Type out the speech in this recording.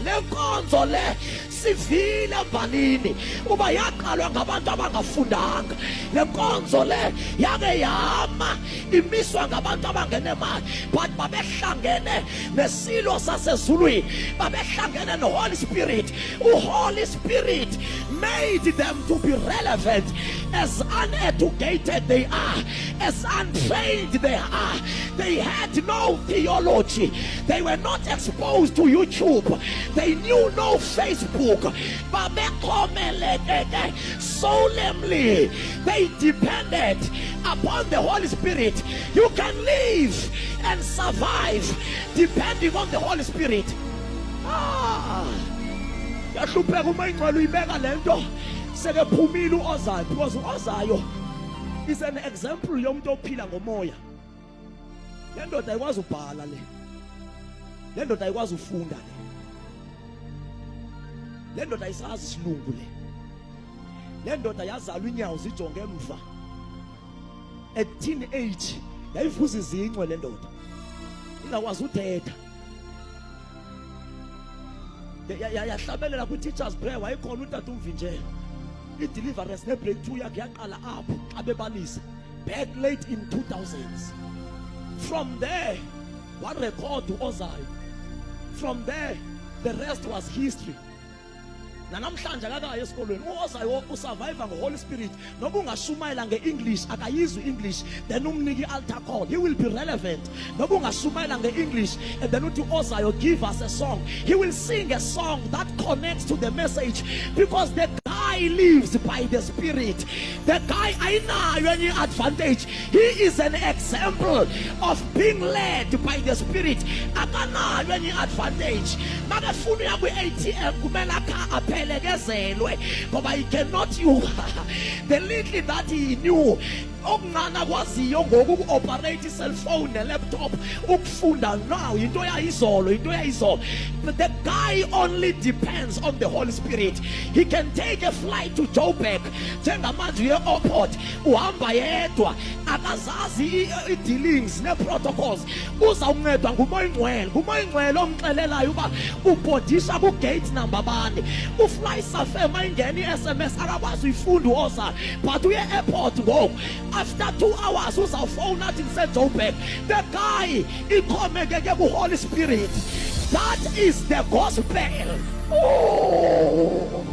le nkonzo le sivile embalini uba yaqalwa ngabantu abangafundanga. Le nkonzo le yake yama imiswa ngabantu abangenemali, but babehlangene nesilo sasezulwini, babehlangene noHoly Spirit. uHoly Spirit made them to be relevant. As uneducated they are, as untrained they are, they had no theology, they were not exposed to YouTube, they knew no Facebook. Solemnly they depended upon the Holy Spirit. You can live and survive depending on the Holy Spirit. Yahlupheka uma ingcwele uyibeka lento sekephumile uOzayo, because uOzayo is an example yomuntu ophila ngomoya. Le ndoda ayikwazi ubhala le ndoda ayikwazi ufunda le ndoda ayisazi isilungu le ndoda yazalwa inyawo zijonge emva. At teenage yayivuza izincwe le ndoda, ingakwazi uthetha. Yahlabelela kwi-teachers prayer, wayekhona uTata uMvinjelo. I-deliverance ne-breakthrough yakhe yaqala apho xa bebalisa back late in 2000s. From there one record uOzayo, from there the rest was history. Namhlanje akakayo esikolweni uOzayo usurvive ngoHoly Spirit. Noba ungashumayela ngeEnglish akayizwi English, then umniki altar call, he will be relevant. Noba ungashumayela ngeEnglish and then uthi uOzayo give us a song, he will sing a song that connects to the message, because the guy lives by the Spirit. The guy ayinayo any advantage. He is an example of being led by the Spirit. Akanayo any advantage. Makafuna uya kwi-ATM kumele aphelekezelwe ngoba he cannot use the little that he knew. Okungana kwaziyo ngoku operate cell phone ne laptop ukufunda now into yayizolo. But the guy only depends on the Holy Spirit. He can take a flight to Joburg njengamanje ye-airport uhamba yedwa akazazi i-dealings ne-protocols. Uzawuncedwa ngumoya ingcwele omxelelayo uba ubhodisha ku-gate number bani, ufly safema ingeni i-SMS akakwazi uyifunda uOzayo, but uye-airport ngoku. After 2 hours uzawufona athi ngiseJoburg. The guy ikhomekeke kuHoly Spirit. That is the gospel. Oh.